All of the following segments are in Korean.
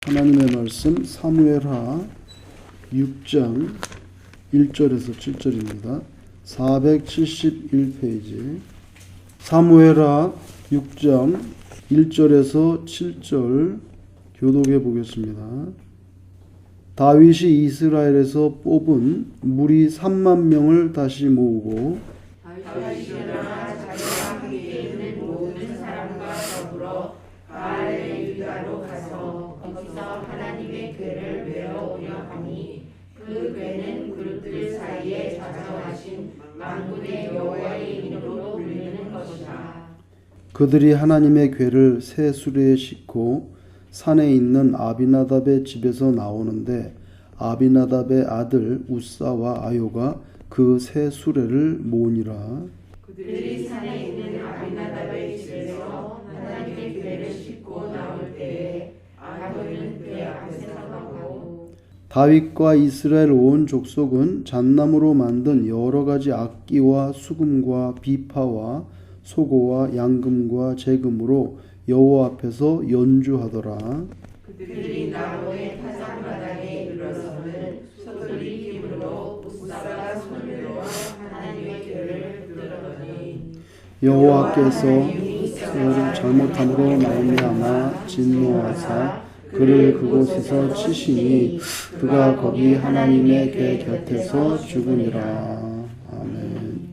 하나님의 말씀 사무엘하 6장 1절에서 7절입니다. 471페이지 사무엘하 6장 1절에서 7절 교독해 보겠습니다. 다윗이 이스라엘에서 뽑은 무리 3만 명을 다시 모으고 다윗이 일어나 자기와 함께 있는 모든 사람과 더불어 바알의 유다로 가서 거기서 하나님의 궤를 메어오려 하니 그 궤는 그릇들 사이에 좌정하신 만군의 여호와의 이름으로 불리는 것이라. 그들이 하나님의 궤를 새 수레에 싣고 산에 있는 아비나답의 집에서 나오는데 아비나답의 아들 우사와 아요가 그 새 수레를 모으니라. 그들이 산에 있는 아비나답의 집에서 하나님의 궤를 싣고 나올 때에 아도는 궤 앞에 서가고 다윗과 이스라엘 온 족속은 잣나무로 만든 여러 가지 악기와 수금과 비파와 소고와 양금과 재금으로 여호와 앞에서 연주하더라. 그들이 나무의 타산바닥에 이르러서는 소들이 힘으로 우사가 손을 놓아 하나님의 궤를 들었더니 여호와께서 그를 잘못함으로 말미암아 진노하사 그를 그곳에서 치시니 그가 거기 하나님의 궤 곁에서 죽으니라. 아멘.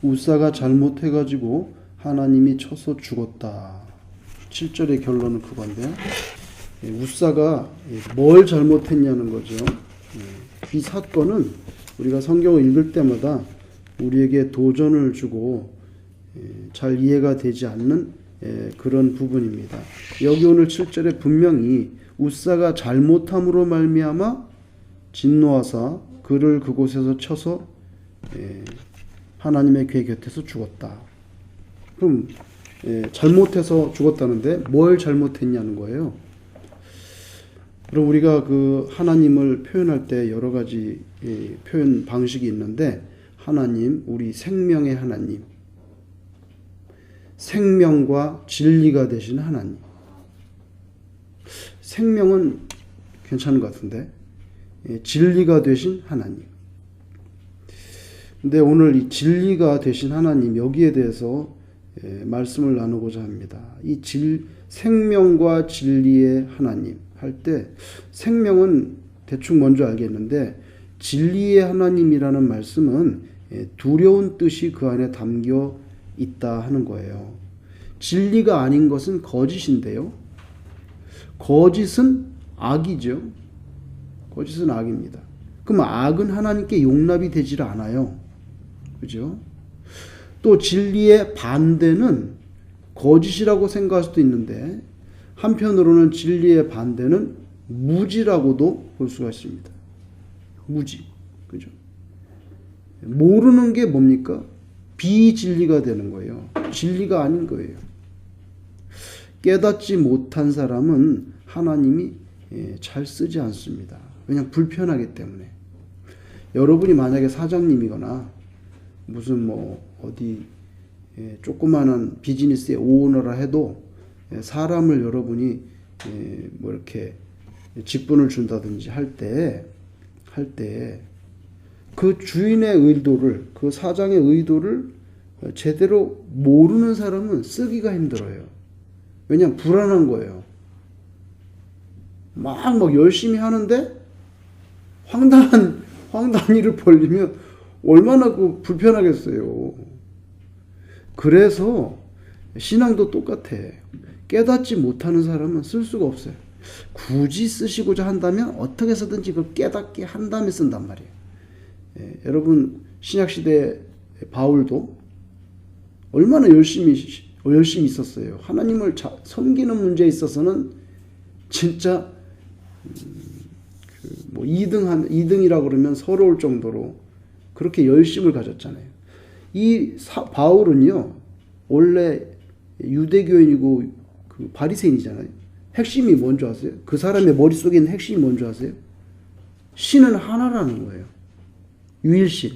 우사가 잘못해가지고 하나님이 쳐서 죽었다. 7절의 결론은 그건데 우사가 뭘 잘못했냐는 거죠. 이 사건은 우리가 성경을 읽을 때마다 우리에게 도전을 주고 잘 이해가 되지 않는 그런 부분입니다. 여기 오늘 7절에 분명히 우사가 잘못함으로 말미암아 진노하사 그를 그곳에서 쳐서 하나님의 궤 곁에서 죽었다. 그럼 잘못해서 죽었다는데 뭘 잘못했냐는 거예요. 그럼 우리가 그 하나님을 표현할 때 여러 가지 표현 방식이 있는데 하나님, 우리 생명의 하나님, 생명과 진리가 되신 하나님. 생명은 괜찮은 것 같은데 진리가 되신 하나님. 근데 오늘 이 진리가 되신 하나님 여기에 대해서 말씀을 나누고자 합니다. 이 생명과 진리의 하나님 할 때 생명은 대충 먼저 알겠는데 진리의 하나님이라는 말씀은 두려운 뜻이 그 안에 담겨 있다 하는 거예요. 진리가 아닌 것은 거짓인데요. 거짓은 악이죠. 거짓은 악입니다. 그럼 악은 하나님께 용납이 되질 않아요. 그죠? 또 진리의 반대는 거짓이라고 생각할 수도 있는데 한편으로는 진리의 반대는 무지라고도 볼 수가 있습니다. 무지. 그죠? 모르는 게 뭡니까? 비진리가 되는 거예요. 진리가 아닌 거예요. 깨닫지 못한 사람은 하나님이 잘 쓰지 않습니다. 그냥 불편하기 때문에. 여러분이 만약에 사장님이거나 무슨 어디 조그마한 비즈니스의 오너라 해도 사람을 여러분이 이렇게 직분을 준다든지 할 때 그 주인의 의도를, 그 사장의 의도를 제대로 모르는 사람은 쓰기가 힘들어요. 왜냐하면 불안한 거예요. 막 열심히 하는데 황당한 일을 벌리면 얼마나 불편하겠어요. 그래서 신앙도 똑같아. 깨닫지 못하는 사람은 쓸 수가 없어요. 굳이 쓰시고자 한다면 어떻게 해서든지 그걸 깨닫게 한 다음에 쓴단 말이에요. 여러분 신약시대 바울도 얼마나 열심히 있었어요. 하나님을 섬기는 문제에 있어서는 진짜 2등이라고 그러면 서러울 정도로 그렇게 열심을 가졌잖아요. 이 바울은요 원래 유대교인이고 그 바리새인이잖아요. 핵심이 뭔지 아세요? 그 사람의 머릿속에 있는 핵심이 뭔지 아세요? 신은 하나라는 거예요. 유일신.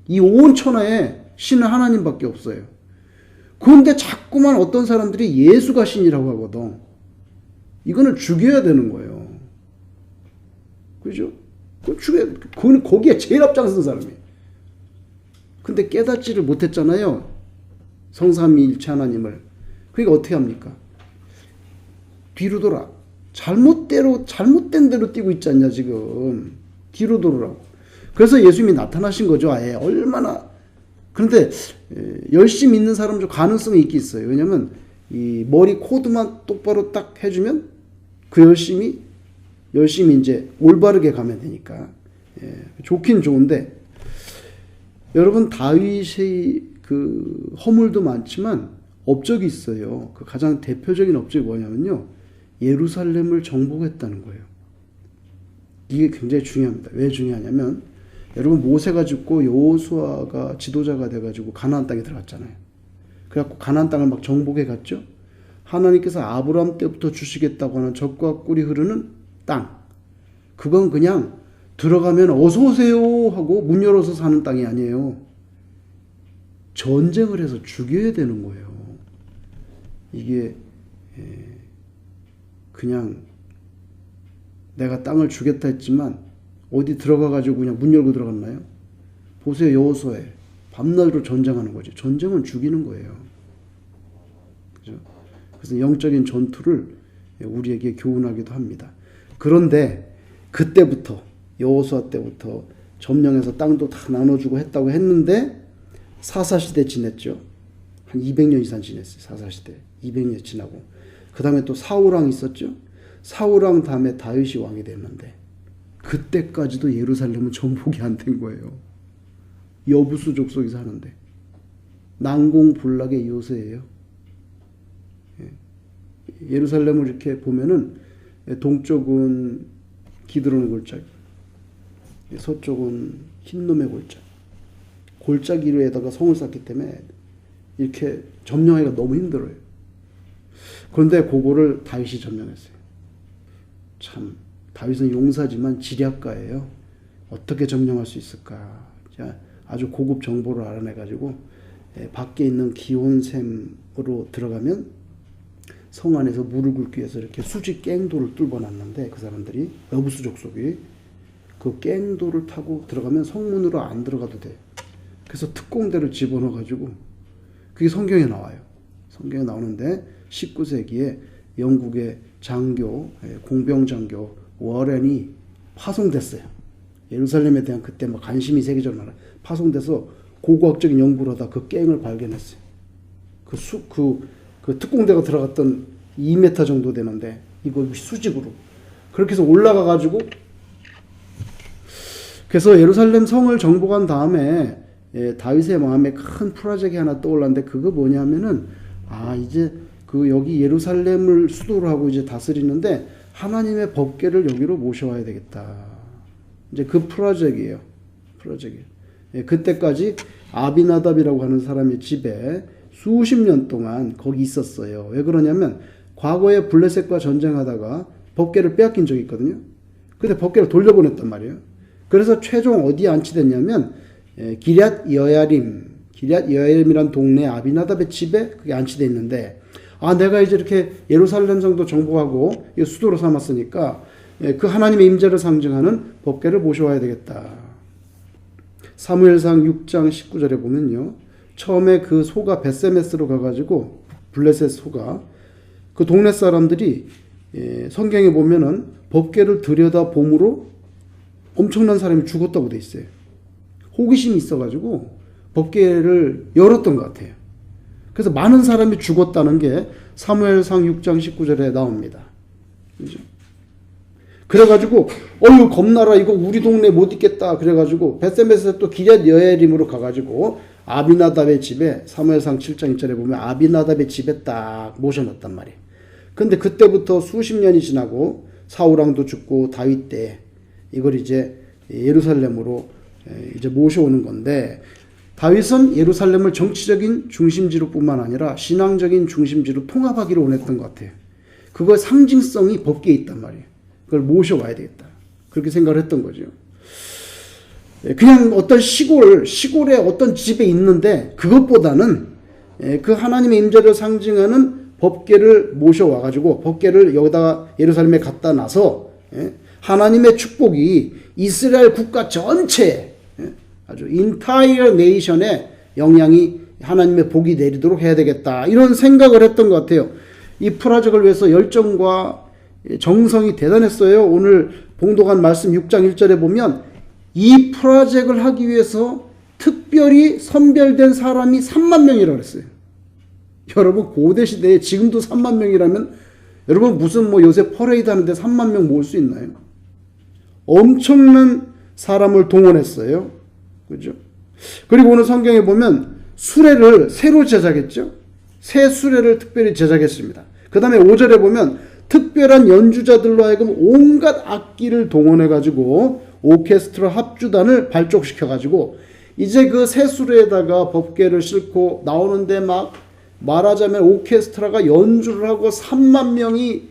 이 온 천하에 신은 하나님밖에 없어요. 그런데 자꾸만 어떤 사람들이 예수가 신이라고 하거든. 이거는 죽여야 되는 거예요. 그죠? 그건 거기에 제일 앞장선 사람이에요. 근데 깨닫지를 못했잖아요. 성삼위일체 하나님을. 그러니까 어떻게 합니까? 뒤로 돌아. 잘못된 대로 뛰고 있지 않냐 지금. 뒤로 돌으라고. 그래서 예수님이 나타나신 거죠. 아예 얼마나. 그런데 열심히 있는 사람 좀 가능성이 있긴 있어요. 왜냐면 이 머리 코드만 똑바로 딱 해주면 그 열심히 이제 올바르게 가면 되니까. 좋긴 좋은데 여러분, 다윗의 그 허물도 많지만 업적이 있어요. 그 가장 대표적인 업적이 뭐냐면요, 예루살렘을 정복했다는 거예요. 이게 굉장히 중요합니다. 왜 중요하냐면, 여러분, 모세가 죽고 여호수아가 지도자가 돼가지고 가나안 땅에 들어갔잖아요. 그래갖고 가나안 땅을 막 정복해 갔죠. 하나님께서 아브라함 때부터 주시겠다고 하는 젖과 꿀이 흐르는 땅, 그건 그냥 들어가면 어서 오세요 하고 문 열어서 사는 땅이 아니에요. 전쟁을 해서 죽여야 되는 거예요. 이게 그냥 내가 땅을 주겠다 했지만 어디 들어가가지고 그냥 문 열고 들어갔나요? 보세요, 여호수아에 밤낮으로 전쟁하는 거지. 전쟁은 죽이는 거예요. 그죠? 그래서 영적인 전투를 우리에게 교훈하기도 합니다. 그런데 그때부터, 여호수아 때부터 점령해서 땅도 다 나눠주고 했다고 했는데 사사시대 지냈죠. 한 200년 이상 지냈어요. 사사시대 200년 지나고 그 다음에 또 사울왕 있었죠. 사울왕 다음에 다윗이 왕이 됐는데 그때까지도 예루살렘은 정복이 안 된 거예요. 여부수 족속이 사는데 난공불락의 요새예요. 예루살렘을 이렇게 보면은 동쪽은 기드론 골짜기, 서쪽은 흰놈의 골짜기, 골짜기로에다가 성을 쌓기 때문에 이렇게 점령하기가 너무 힘들어요. 그런데 그거를 다윗이 점령했어요. 참, 다윗은 용사지만 지략가예요. 어떻게 점령할 수 있을까? 아주 고급 정보를 알아내가지고 밖에 있는 기온샘으로 들어가면 성 안에서 물을 굵기 위해서 이렇게 수직 갱도를 뚫어놨는데 그 사람들이, 여부수 족속이 그 갱도를 타고 들어가면 성문으로 안 들어가도 돼. 그래서 특공대를 집어넣어가지고, 그게 성경에 나와요. 성경에 나오는데 19세기에 영국의 장교, 공병 장교 워렌이 파송됐어요. 예루살렘에 대한 그때 막 관심이 세계적으로 많아. 파송돼서 고고학적인 연구를 하다 그 갱을 발견했어요. 그 특공대가 들어갔던 2m 정도 되는데 이거 수직으로 그렇게 해서 올라가가지고, 그래서 예루살렘 성을 정복한 다음에 다윗의 마음에 큰 프로젝트가 하나 떠올랐는데 그거 뭐냐면은, 이제 그 여기 예루살렘을 수도로 하고 이제 다스리는데 하나님의 법궤를 여기로 모셔와야 되겠다. 이제 그 프로젝트예요. 그때까지 아비나답이라고 하는 사람의 집에 수십 년 동안 거기 있었어요. 왜 그러냐면 과거에 블레셋과 전쟁하다가 법궤를 빼앗긴 적이 있거든요. 근데 법궤를 돌려보냈단 말이에요. 그래서 최종 어디에 안치됐냐면 기럇 여야림이란 동네 아비나답의 집에 그게 안치되어 있는데, 내가 이제 이렇게 예루살렘 성도 정복하고 수도로 삼았으니까 그 하나님의 임재를 상징하는 법궤를 모셔와야 되겠다. 사무엘상 6장 19절에 보면요, 처음에 그 소가 벳세메스로 가가지고, 블레셋 소가, 그 동네 사람들이 성경에 보면은 법궤를 들여다봄으로 엄청난 사람이 죽었다고 돼 있어요. 호기심이 있어가지고 법궤를 열었던 것 같아요. 그래서 많은 사람이 죽었다는 게 사무엘상 6장 19절에 나옵니다. 그죠? 그래가지고 어휴 겁나라, 이거 우리 동네 못 있겠다. 그래가지고 벳세메스에 또 기럇 여야림으로 가가지고 아비나답의 집에, 사무엘상 7장 1절에 보면 아비나답의 집에 딱 모셔놨단 말이에요. 근데 그때부터 수십 년이 지나고 사울왕도 죽고 다윗 때 이걸 이제 예루살렘으로 이제 모셔오는 건데, 다윗은 예루살렘을 정치적인 중심지로 뿐만 아니라 신앙적인 중심지로 통합하기를 원했던 것 같아요. 그거 상징성이 법궤에 있단 말이에요. 그걸 모셔와야 되겠다. 그렇게 생각을 했던 거죠. 그냥 어떤 시골에 어떤 집에 있는데 그것보다는 그 하나님의 임재를 상징하는 법궤를 모셔와가지고 법궤를 여기다가 예루살렘에 갖다 놔서 하나님의 축복이 이스라엘 국가 전체에 아주 인타이어 네이션에 영향이 하나님의 복이 내리도록 해야 되겠다 이런 생각을 했던 것 같아요. 이 프로젝트를 위해서 열정과 정성이 대단했어요. 오늘 봉독한 말씀 6장 1절에 보면 이 프로젝트를 하기 위해서 특별히 선별된 사람이 3만 명이라고 했어요. 여러분 고대 시대에 지금도 3만 명이라면 여러분 무슨 뭐 요새 퍼레이드 하는데 3만 명 모을 수 있나요? 엄청난 사람을 동원했어요. 그죠? 그리고 오늘 성경에 보면 수레를 새로 제작했죠. 새 수레를 특별히 제작했습니다. 그 다음에 5절에 보면 특별한 연주자들로 하여금 온갖 악기를 동원해가지고 오케스트라 합주단을 발족시켜가지고 이제 그 새 수레에다가 법궤를 싣고 나오는데 막 말하자면 오케스트라가 연주를 하고 3만 명이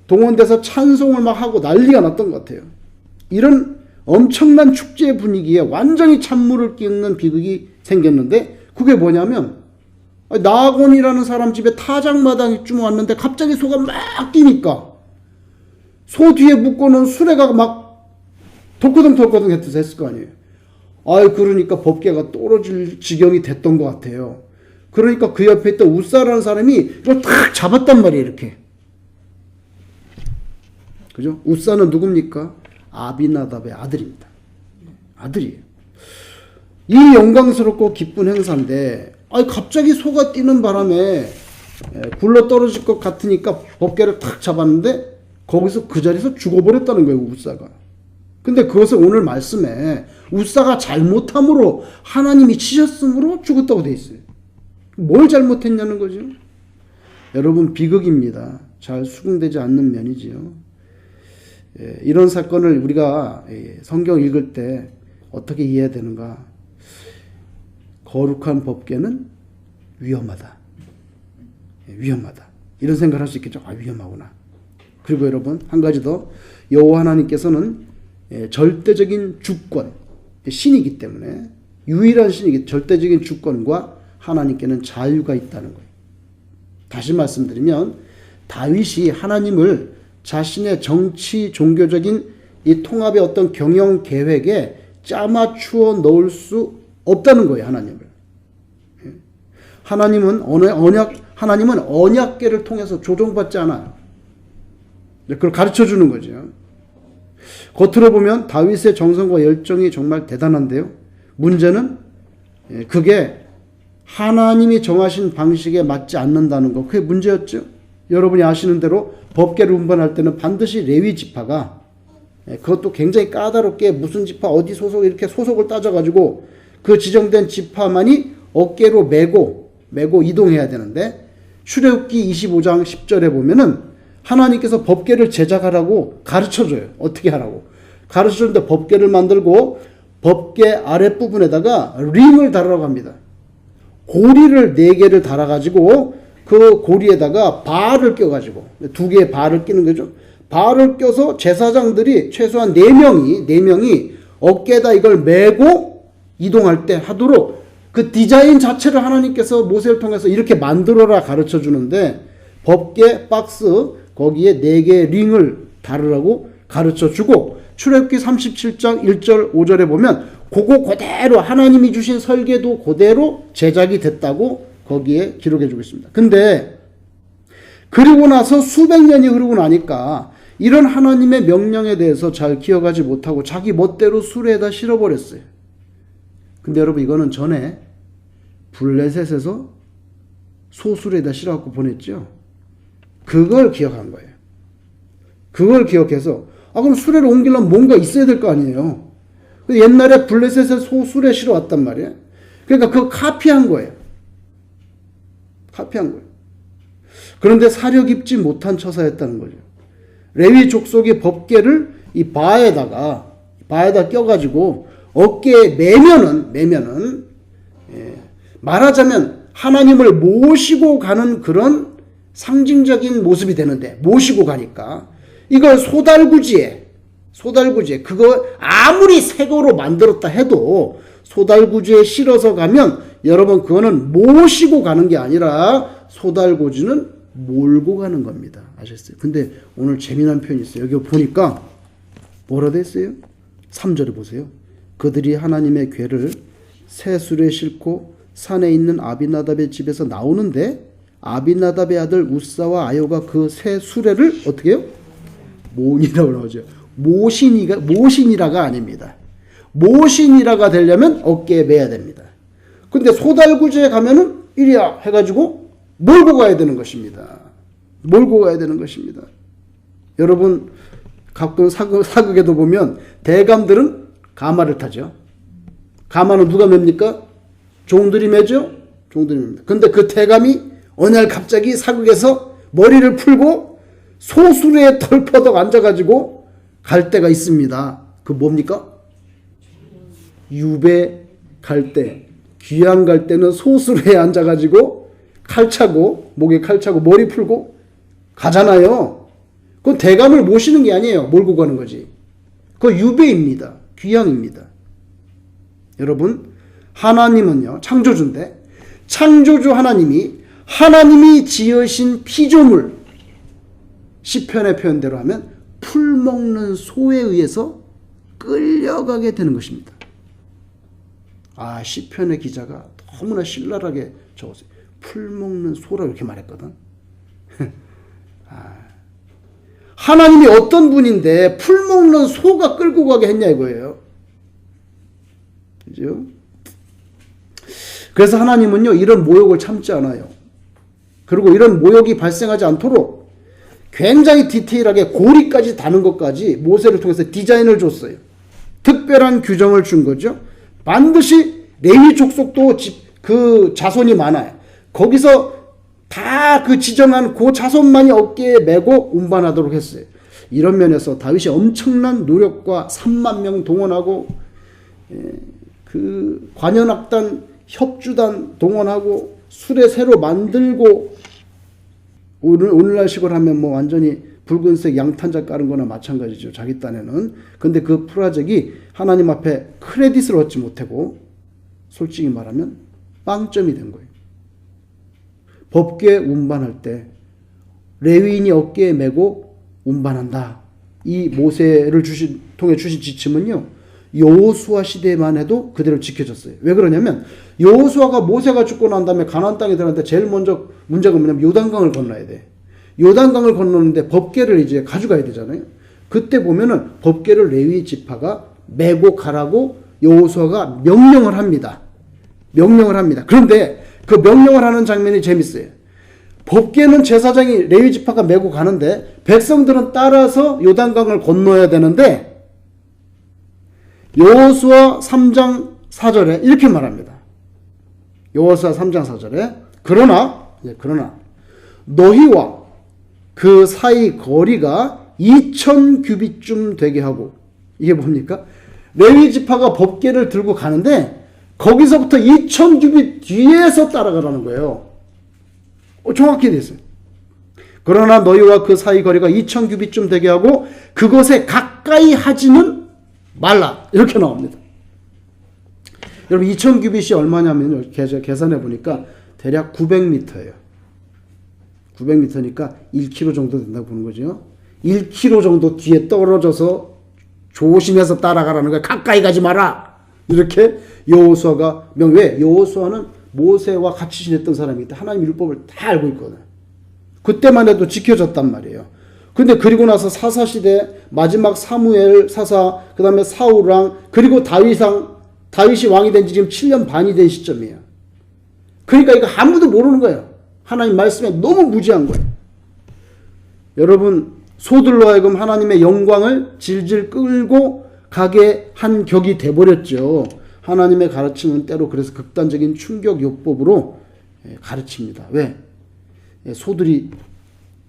동원돼서 찬송을 막 하고 난리가 났던 것 같아요. 이런 엄청난 축제 분위기에 완전히 찬물을 끼얹는 비극이 생겼는데 그게 뭐냐면 나아곤이라는 사람 집에 타작마당이쯤 왔는데 갑자기 소가 막 뛰니까 소 뒤에 묶어놓은 수레가 막 덜커덩 했을 거 아니에요. 그러니까 법궤가 떨어질 지경이 됐던 것 같아요. 그러니까 그 옆에 있던 우사라는 사람이 이걸 탁 잡았단 말이에요. 이렇게. 그죠? 우사는 누굽니까? 아비나답의 아들입니다. 아들이에요. 이 영광스럽고 기쁜 행사인데 갑자기 소가 뛰는 바람에 굴러 떨어질 것 같으니까 법궤를 탁 잡았는데 거기서 그 자리에서 죽어버렸다는 거예요. 우사가. 근데 그것은 오늘 말씀에 우사가 잘못함으로 하나님이 치셨으므로 죽었다고 돼 있어요. 뭘 잘못했냐는 거죠. 여러분 비극입니다. 잘 수긍되지 않는 면이지요. 이런 사건을 우리가 성경 읽을 때 어떻게 이해해야 되는가? 거룩한 법궤는 위험하다. 위험하다. 이런 생각을 할 수 있겠죠. 위험하구나. 그리고 여러분 한 가지 더 여호와 하나님께서는 절대적인 주권, 신이기 때문에 유일한 신이기 절대적인 주권과 하나님께는 자유가 있다는 거예요. 다시 말씀드리면 다윗이 하나님을 자신의 정치 종교적인 이 통합의 어떤 경영 계획에 짜맞추어 넣을 수 없다는 거예요. 하나님은 언약궤를 통해서 조종받지 않아요. 그걸 가르쳐 주는 거죠. 겉으로 보면 다윗의 정성과 열정이 정말 대단한데요. 문제는 그게 하나님이 정하신 방식에 맞지 않는다는 거. 그게 문제였죠. 여러분이 아시는 대로 법궤를 운반할 때는 반드시 레위 지파가 그것도 굉장히 까다롭게 무슨 지파 어디 소속 이렇게 소속을 따져가지고 그 지정된 지파만이 어깨로 메고 이동해야 되는데 출애굽기 25장 10절에 보면은 하나님께서 법궤를 제작하라고 가르쳐줘요. 어떻게 하라고. 가르쳐주는데 법궤를 만들고 법궤 아랫부분에다가 링을 달으라고 합니다. 고리를 4개를 달아가지고 그 고리에다가 발을 껴가지고 2개의 발을 끼는 거죠. 발을 껴서 제사장들이 최소한 4명이 어깨에다 이걸 메고 이동할 때 하도록 그 디자인 자체를 하나님께서 모세를 통해서 이렇게 만들어라 가르쳐 주는데 법궤 박스 거기에 4개의 링을 달으라고 가르쳐 주고 출애굽기 37장 1절 5절에 보면 그거 그대로 하나님이 주신 설계도 그대로 제작이 됐다고 거기에 기록해 주고 있습니다. 근데 그리고 나서 수백 년이 흐르고 나니까 이런 하나님의 명령에 대해서 잘 기억하지 못하고 자기 멋대로 수레에다 실어버렸어요. 근데 여러분 이거는 전에 블레셋에서 소수레에다 실어갖고 보냈죠. 그걸 기억한 거예요. 그걸 기억해서 그럼 수레를 옮기려면 뭔가 있어야 될 거 아니에요. 옛날에 블레셋에 소수레 실어왔단 말이에요. 그러니까 그거 카피한 거예요. 그런데 사려 깊지 못한 처사였다는 거죠. 레위 족속의 법궤를 이 바에다 껴가지고 어깨에 매면은 말하자면 하나님을 모시고 가는 그런 상징적인 모습이 되는데 모시고 가니까 이걸 소달구지에 그거 아무리 새 거로 만들었다 해도 소달구지에 실어서 가면 여러분 그거는 모시고 가는 게 아니라 소달구지는 몰고 가는 겁니다. 아셨어요? 근데 오늘 재미난 표현이 있어요. 여기 보니까 뭐라 됐어요? 3절에 보세요. 그들이 하나님의 궤를 새술에 싣고 산에 있는 아비나답의 집에서 나오는데 아비나답의 아들 우사와 아요가 그 새 수레를 어떻게 해요? 모니라고 나오죠. 모신이라가 아닙니다. 모신이라가 되려면 어깨에 매야 됩니다. 근데 소달구지에 가면은 이리야 해가지고 몰고 가야 되는 것입니다. 몰고 가야 되는 것입니다. 여러분 가끔 사극에도 보면 대감들은 가마를 타죠. 가마는 누가 맵니까? 종들이 매죠? 종들이 맵니다. 근데 그 대감이 어느 날 갑자기 사극에서 머리를 풀고 소수레에 털퍼덕 앉아가지고 갈 때가 있습니다. 그 뭡니까? 유배 갈 때, 귀양 갈 때는 소수레에 앉아가지고 칼 차고, 목에 칼 차고 머리 풀고 가잖아요. 그건 대감을 모시는 게 아니에요. 몰고 가는 거지. 그거 유배입니다. 귀양입니다. 여러분, 하나님은요, 창조주인데, 창조주 하나님이 지으신 피조물, 시편의 표현대로 하면 풀 먹는 소에 의해서 끌려가게 되는 것입니다. 아, 시편의 기자가 너무나 신랄하게 적었어요. 풀 먹는 소라 이렇게 말했거든. 하나님이 어떤 분인데 풀 먹는 소가 끌고 가게 했냐 이거예요. 그죠? 그래서 하나님은요, 이런 모욕을 참지 않아요. 그리고 이런 모욕이 발생하지 않도록 굉장히 디테일하게 고리까지 다는 것까지 모세를 통해서 디자인을 줬어요. 특별한 규정을 준 거죠. 반드시 레위 족속도 그 자손이 많아요. 거기서 다 그 지정한 그 자손만이 어깨에 메고 운반하도록 했어요. 이런 면에서 다윗이 엄청난 노력과 3만 명 동원하고 그 관현악단 협주단 동원하고 수레 새로 만들고 오늘날식으로 하면 뭐 완전히 붉은색 양탄자 깔은 거나 마찬가지죠. 자기 딴에는. 근데 그 프로젝트이 하나님 앞에 크레딧을 얻지 못하고 솔직히 말하면 빵점이 된 거예요. 법궤 운반할 때 레위인이 어깨에 메고 운반한다. 이 모세를 통해 주신 지침은요, 여호수아 시대만 해도 그대로 지켜졌어요. 왜 그러냐면 여호수아가 모세가 죽고 난 다음에 가나안 땅에 들어갔는데 제일 먼저 문제가 뭐냐면 요단강을 건너야 돼. 요단강을 건너는데 법궤를 이제 가져가야 되잖아요. 그때 보면은 법궤를 레위 지파가 메고 가라고 여호수아가 명령을 합니다. 그런데 그 명령을 하는 장면이 재밌어요. 법궤는 제사장이 레위 지파가 메고 가는데 백성들은 따라서 요단강을 건너야 되는데 여호수아 3장 4절에 이렇게 말합니다. 여호수아 3장 4절에 그러나 너희와 그 사이 거리가 2000규빗쯤 되게 하고, 이게 뭡니까? 레위 지파가 법궤를 들고 가는데 거기서부터 2000규빗 뒤에서 따라가라는 거예요. 정확히 됐어요. 그러나 너희와 그 사이 거리가 2000규빗쯤 되게 하고 그것에 가까이 하지는 말라. 이렇게 나옵니다. 여러분 2000규빗이 얼마냐면요, 계산해 보니까 대략 900m예요. 900m니까 1km 정도 된다고 보는 거죠. 1km 정도 뒤에 떨어져서 조심해서 따라가라는 거예요. 가까이 가지 마라. 이렇게 여호수아가 왜? 여호수아는 모세와 같이 지냈던 사람이기 때문에 하나님 율법을 다 알고 있거든. 그때만 해도 지켜졌단 말이에요. 근데 그리고 나서 사사시대 마지막 사무엘 사사, 그 다음에 사울왕, 그리고 다윗이 왕이 된 지 지금 7년 반이 된 시점이에요. 그러니까 이거 아무도 모르는 거예요. 하나님 말씀에 너무 무지한 거예요. 여러분, 소들로 하여금 하나님의 영광을 질질 끌고 가게 한 격이 돼버렸죠. 하나님의 가르침은 때로 그래서 극단적인 충격 요법으로 가르칩니다. 왜? 소들이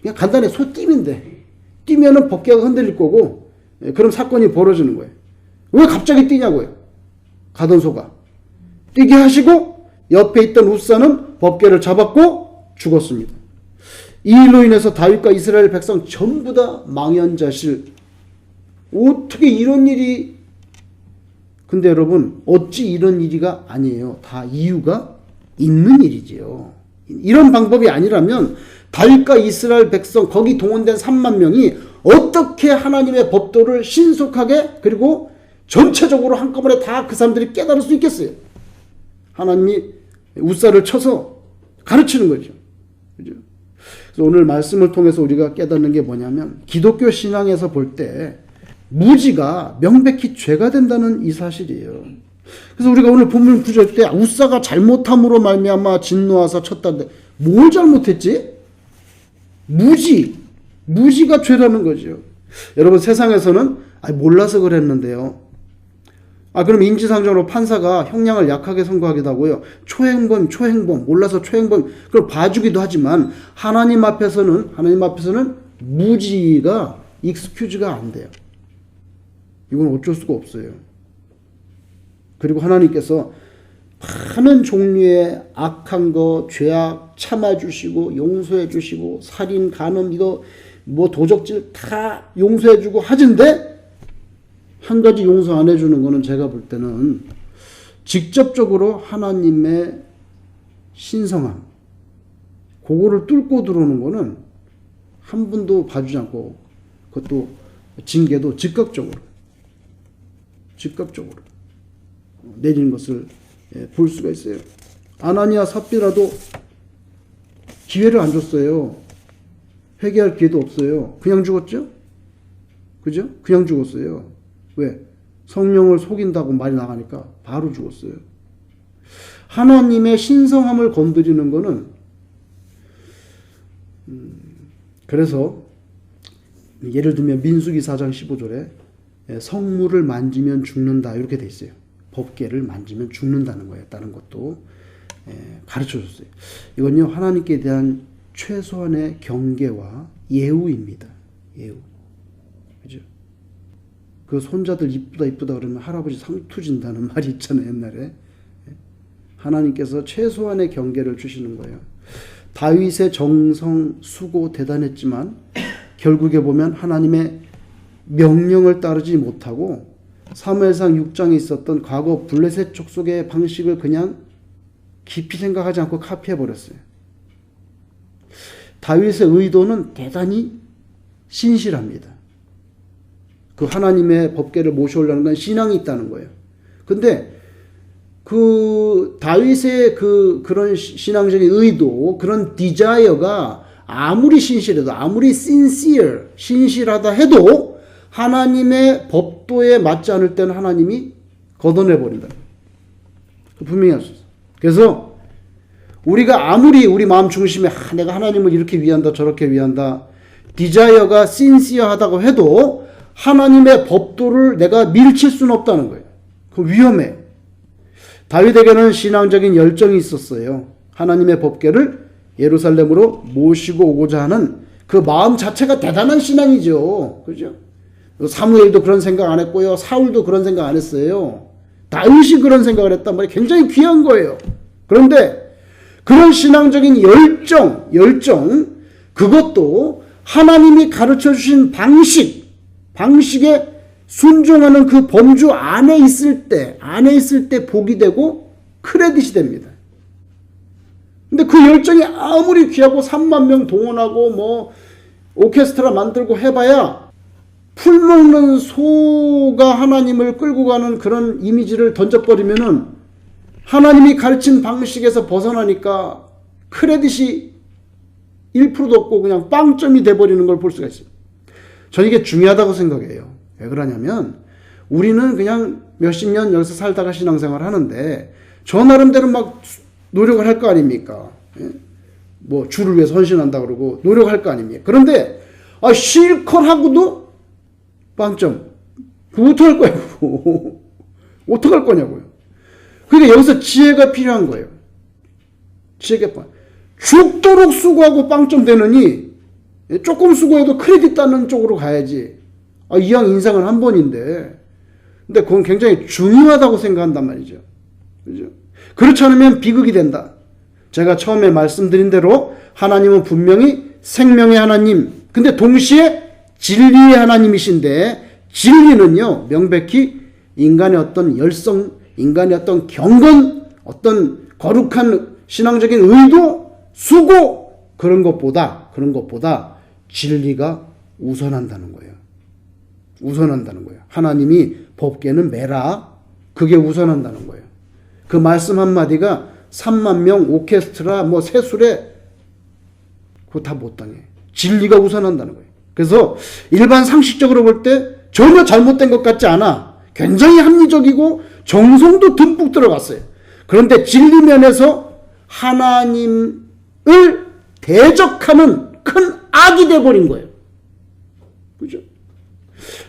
그냥 간단히 소 띠인데 뛰면은 법궤가 흔들릴 거고 그럼 사건이 벌어지는 거예요. 왜 갑자기 뛰냐고요? 가던 소가 뛰게 하시고 옆에 있던 우사는 법궤를 잡았고 죽었습니다. 이 일로 인해서 다윗과 이스라엘 백성 전부 다 망연자실. 어떻게 이런 일이, 근데 여러분 어찌 이런 일이가 아니에요. 다 이유가 있는 일이지요. 이런 방법이 아니라면 다윗과 이스라엘 백성 거기 동원된 3만 명이 어떻게 하나님의 법도를 신속하게 그리고 전체적으로 한꺼번에 다 그 사람들이 깨달을 수 있겠어요? 하나님이 우사를 쳐서 가르치는 거죠. 그죠? 그래서 오늘 말씀을 통해서 우리가 깨닫는 게 뭐냐면 기독교 신앙에서 볼 때 무지가 명백히 죄가 된다는 이 사실이에요. 그래서 우리가 오늘 본문 구절 때 우사가 잘못함으로 말미암아 진노하사 쳤다는데 뭘 잘못했지? 무지가 죄라는 거죠. 여러분 세상에서는 몰라서 그랬는데요. 그럼 인지상정으로 판사가 형량을 약하게 선고하기도 하고요. 초행범, 몰라서 초행범, 그걸 봐주기도 하지만 하나님 앞에서는 무지가 익스큐즈가 안 돼요. 이건 어쩔 수가 없어요. 그리고 하나님께서 많은 종류의 악한 거, 죄악 참아주시고 용서해주시고 살인, 간음 이거 뭐 도적질 다 용서해주고 하진데 한 가지 용서 안 해주는 거는 제가 볼 때는 직접적으로 하나님의 신성함 그거를 뚫고 들어오는 거는 한 분도 봐주지 않고 그것도 징계도 즉각적으로 내리는 것을 볼 수가 있어요. 아나니아 삽비라도 기회를 안 줬어요. 회개할 기회도 없어요. 그냥 죽었죠? 그죠? 그냥 죽었어요. 왜? 성령을 속인다고 말이 나가니까 바로 죽었어요. 하나님의 신성함을 건드리는 거는 그래서 예를 들면 민수기 4장 15절에 성물을 만지면 죽는다 이렇게 돼 있어요. 법궤를 만지면 죽는다는 거예요. 다른 것도 가르쳐 줬어요. 이건요 하나님께 대한 최소한의 경계와 예우입니다. 예우. 그죠? 그 손자들 이쁘다 그러면 할아버지 상투 진다는 말이 있잖아요. 옛날에. 하나님께서 최소한의 경계를 주시는 거예요. 다윗의 정성, 수고 대단했지만 결국에 보면 하나님의 명령을 따르지 못하고 사무엘상 6장에 있었던 과거 블레셋 족속의 방식을 그냥 깊이 생각하지 않고 카피해버렸어요. 다윗의 의도는 대단히 신실합니다. 그 하나님의 법궤를 모셔오려는 건 신앙이 있다는 거예요. 근데 그 다윗의 그런 신앙적인 의도, 그런 디자이어가 아무리 신실해도, 아무리 신실하다 해도 하나님의 법도에 맞지 않을 때는 하나님이 걷어내버린다. 분명히 할 수 있어요. 그래서 우리가 아무리 우리 마음 중심에 내가 하나님을 이렇게 위한다 저렇게 위한다 디자이어가 신시어하다고 해도 하나님의 법도를 내가 밀칠 수는 없다는 거예요. 그 위험해. 다윗에게는 신앙적인 열정이 있었어요. 하나님의 법궤를 예루살렘으로 모시고 오고자 하는 그 마음 자체가 대단한 신앙이죠. 그죠? 사무엘도 그런 생각 안 했고요. 사울도 그런 생각 안 했어요. 다윗이 그런 생각을 했단 말이에요. 굉장히 귀한 거예요. 그런데 그런 신앙적인 열정, 그것도 하나님이 가르쳐 주신 방식에 순종하는 그 범주 안에 있을 때 복이 되고 크레딧이 됩니다. 근데 그 열정이 아무리 귀하고 3만 명 동원하고 뭐 오케스트라 만들고 해봐야 풀 먹는 소가 하나님을 끌고 가는 그런 이미지를 던져버리면은 하나님이 가르친 방식에서 벗어나니까 크레딧이 1%도 없고 그냥 빵점이 돼버리는 걸 볼 수가 있어요. 저는 이게 중요하다고 생각해요. 왜 그러냐면 우리는 그냥 몇십 년 여기서 살다가 신앙생활 하는데 저 나름대로 막 노력을 할 거 아닙니까? 뭐 주를 위해서 헌신한다 그러고 노력할 거 아닙니까? 그런데 실컷 하고도 빵점. 그거 어떡할 거야? 어떡할 거냐고요. 그러니까 여기서 지혜가 필요한 거예요. 지혜가 죽도록 수고하고 빵점 되느니 조금 수고해도 크레딧 따는 쪽으로 가야지. 이왕 인생은 한 번인데. 근데 그건 굉장히 중요하다고 생각한단 말이죠. 그죠? 그렇지 않으면 비극이 된다. 제가 처음에 말씀드린 대로 하나님은 분명히 생명의 하나님, 근데 동시에 진리의 하나님이신데 진리는요, 명백히 인간의 어떤 열성, 인간의 어떤 경건, 어떤 거룩한 신앙적인 의도, 수고, 그런 것보다 진리가 우선한다는 거예요. 우선한다는 거예요. 하나님이 법궤는 매라. 그게 우선한다는 거예요. 그 말씀 한마디가 3만 명 오케스트라 뭐 새술에 그거 다 못 당해. 진리가 우선한다는 거예요. 그래서 일반 상식적으로 볼 때 전혀 잘못된 것 같지 않아. 굉장히 합리적이고 정성도 듬뿍 들어갔어요. 그런데 진리 면에서 하나님을 대적하는 큰 악이 돼버린 거예요. 그죠?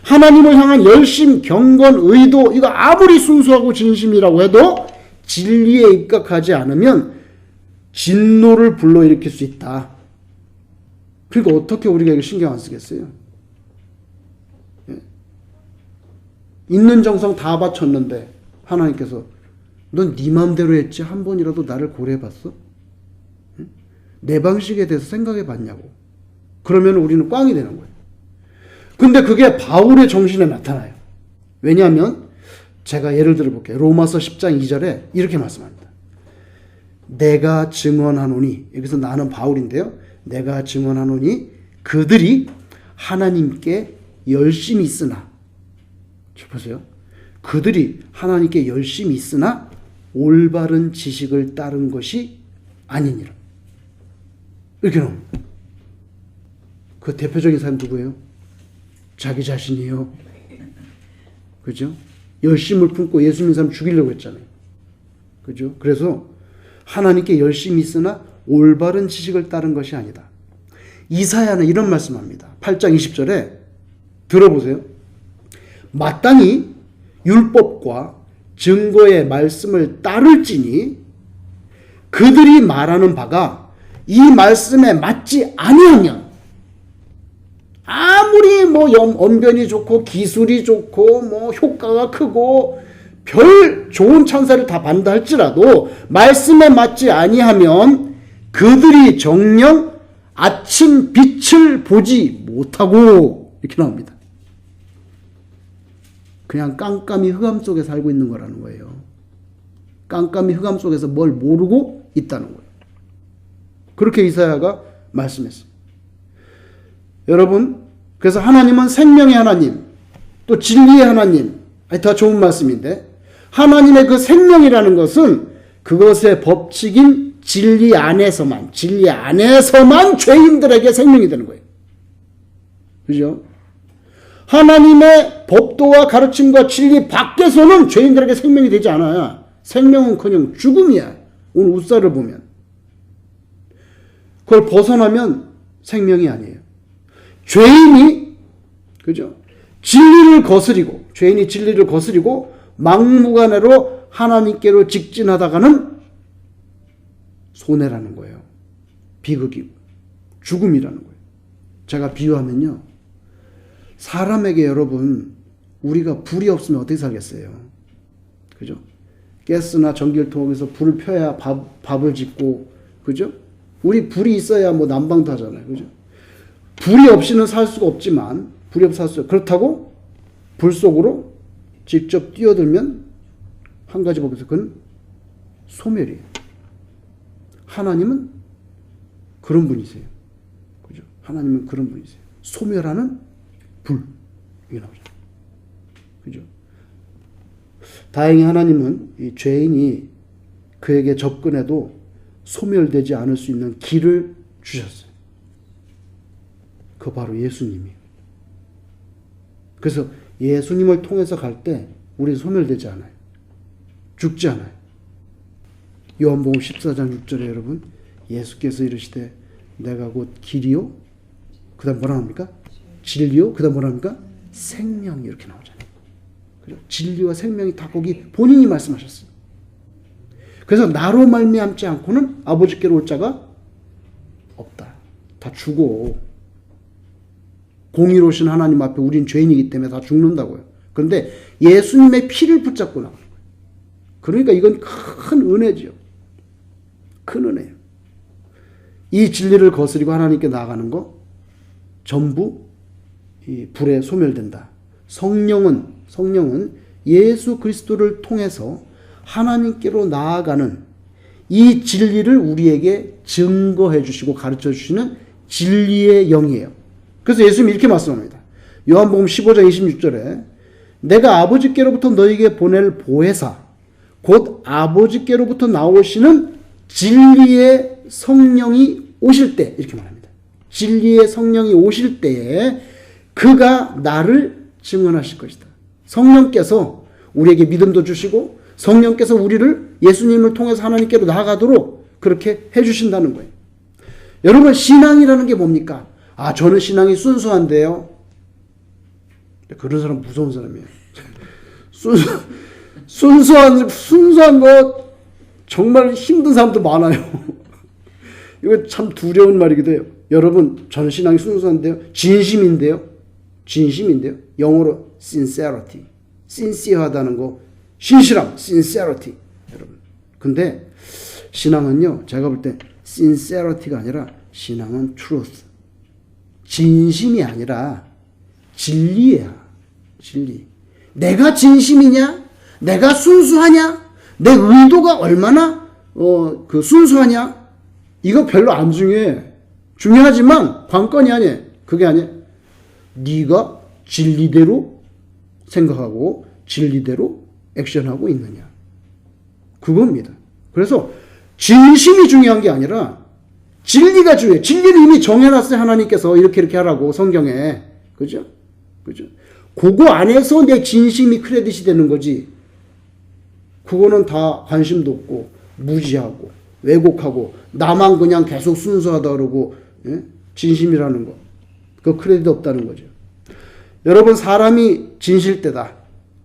하나님을 향한 열심, 경건, 의도, 이거 아무리 순수하고 진심이라고 해도 진리에 입각하지 않으면 진노를 불러일으킬 수 있다. 그러니까 어떻게 우리가 이거 신경 안 쓰겠어요? 예? 있는 정성 다 바쳤는데 하나님께서 넌 네 마음대로 했지 한 번이라도 나를 고려해봤어? 예? 내 방식에 대해서 생각해봤냐고. 그러면 우리는 꽝이 되는 거예요. 근데 그게 바울의 정신에 나타나요. 왜냐하면 제가 예를 들어 볼게요. 로마서 10장 2절에 이렇게 말씀합니다. 내가 증언하노니, 여기서 나는 바울인데요. 내가 증언하노니 그들이 하나님께 열심히 있으나, 보세요. 그들이 하나님께 열심히 있으나 올바른 지식을 따른 것이 아니니라. 이렇게 나옵니다. 그 대표적인 사람 누구예요? 자기 자신이요. 그죠? 열심을 품고 예수 믿는 사람 죽이려고 했잖아요. 그죠? 그래서 하나님께 열심히 있으나 올바른 지식을 따른 것이 아니다. 이사야는 이런 말씀합니다. 8장 20절에 들어보세요. 마땅히 율법과 증거의 말씀을 따를지니 그들이 말하는 바가 이 말씀에 맞지 아니하면 아무리 뭐 언변이 좋고 기술이 좋고 뭐 효과가 크고 별 좋은 찬사를 다 받는다 할지라도 말씀에 맞지 아니하면 그들이 정녕 아침 빛을 보지 못하고 이렇게 나옵니다. 그냥 깜깜이 흑암 속에 살고 있는 거라는 거예요. 깜깜이 흑암 속에서 뭘 모르고 있다는 거예요. 그렇게 이사야가 말씀했어요. 여러분, 그래서 하나님은 생명의 하나님, 또 진리의 하나님, 다 좋은 말씀인데 하나님의 그 생명이라는 것은 그것의 법칙인 진리 안에서만 죄인들에게 생명이 되는 거예요. 그죠? 하나님의 법도와 가르침과 진리 밖에서는 죄인들에게 생명이 되지 않아요. 생명은커녕 죽음이야. 오늘 웃사를 보면. 그걸 벗어나면 생명이 아니에요. 죄인이, 그죠? 죄인이 진리를 거스리고 막무가내로 하나님께로 직진하다가는 손해라는 거예요. 비극이고 죽음이라는 거예요. 제가 비유하면요. 사람에게 여러분, 우리가 불이 없으면 어떻게 살겠어요? 그죠? 가스나 전기를 통해서 불을 펴야 밥을 짓고, 그죠? 우리 불이 있어야 뭐 난방도 하잖아요. 그죠? 불이 없이는 살 수가 없지만, 불이 없이 살 수, 그렇다고 불 속으로 직접 뛰어들면 한 가지 법에서 그건 소멸이에요. 하나님은 그런 분이세요. 그죠? 하나님은 그런 분이세요. 소멸하는 불. 이게 나오죠. 그죠? 다행히 하나님은 이 죄인이 그에게 접근해도 소멸되지 않을 수 있는 길을 주셨어요. 그 바로 예수님이에요. 그래서 예수님을 통해서 갈 때 우리는 소멸되지 않아요. 죽지 않아요. 요한복음 14장 6절에 여러분, 예수께서 이르시되 내가 곧 길이요, 그 다음 뭐라 합니까? 진리요, 그 다음 뭐라 합니까? 생명, 이렇게 나오잖아요. 그죠? 진리와 생명이 다 거기 본인이 말씀하셨어요. 그래서 나로 말미암지 않고는 아버지께로 올 자가 없다. 다 죽어. 공의로우신 하나님 앞에 우린 죄인이기 때문에 다 죽는다고요. 그런데 예수님의 피를 붙잡고 나가는 거예요. 그러니까 이건 큰 은혜죠. 큰 은혜예요. 이 진리를 거스리고 하나님께 나아가는 거 전부 이 불에 소멸된다. 성령은 예수 그리스도를 통해서 하나님께로 나아가는 이 진리를 우리에게 증거해 주시고 가르쳐 주시는 진리의 영이에요. 그래서 예수님이 이렇게 말씀합니다. 요한복음 15장 26절에 내가 아버지께로부터 너희에게 보낼 보혜사 곧 아버지께로부터 나오시는 진리의 성령이 오실 때 이렇게 말합니다. 진리의 성령이 오실 때에 그가 나를 증언하실 것이다. 성령께서 우리에게 믿음도 주시고 성령께서 우리를 예수님을 통해서 하나님께로 나아가도록 그렇게 해주신다는 거예요. 여러분 신앙이라는 게 뭡니까? 아 저는 신앙이 순수한데요. 그런 사람 무서운 사람이에요. 순수한 거 정말 힘든 사람도 많아요. 이거 참 두려운 말이기도 해요. 여러분 저는 신앙이 순수한데요. 진심인데요. 영어로 sincerity. sincere하다는 거 신실함 sincerity. 여러분. 근데 신앙은요. 제가 볼 때 sincerity가 아니라 신앙은 truth. 진심이 아니라 진리야. 진리. 내가 진심이냐? 내가 순수하냐? 내 의도가 얼마나 순수하냐? 이거 별로 안 중요해. 중요하지만 관건이 아니야. 그게 아니야. 네가 진리대로 생각하고 진리대로 액션하고 있느냐. 그겁니다. 그래서 진심이 중요한 게 아니라 진리가 중요해. 진리를 이미 정해놨어요. 하나님께서 이렇게 하라고 성경에. 그죠? 그거 안에서 내 진심이 크레딧이 되는 거지. 그거는 다 관심도 없고 무지하고 왜곡하고 나만 그냥 계속 순수하다 그러고 진심이라는 거. 그 크레딧 없다는 거죠. 여러분 사람이 진실되다.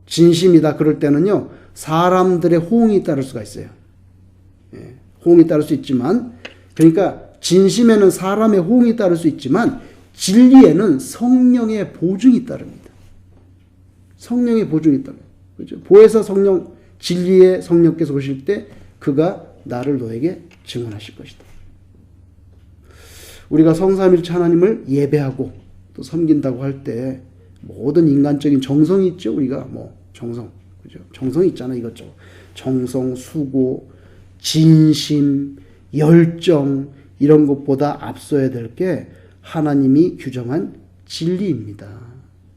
진심이다. 그럴 때는요. 사람들의 호응이 따를 수가 있어요. 호응이 따를 수 있지만 그러니까 진심에는 사람의 호응이 따를 수 있지만 진리에는 성령의 보증이 따릅니다. 성령의 보증이 따릅니다. 그렇죠? 보혜사 성령 진리의 성령께서 오실 때 그가 나를 너에게 증언하실 것이다. 우리가 성삼일체 하나님을 예배하고 또 섬긴다고 할 때 모든 인간적인 정성이 있죠. 우리가 정성, 그죠? 정성이 있잖아 이것저것. 정성, 수고, 진심, 열정 이런 것보다 앞서야 될 게 하나님이 규정한 진리입니다.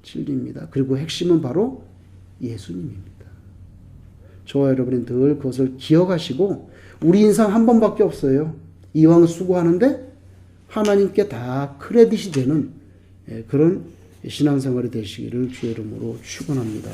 진리입니다. 그리고 핵심은 바로 예수님입니다. 저와 여러분이 늘 그것을 기억하시고 우리 인생 한 번밖에 없어요. 이왕 수고하는데 하나님께 다 크레딧이 되는 그런 신앙생활이 되시기를 주의 이름으로 축원합니다.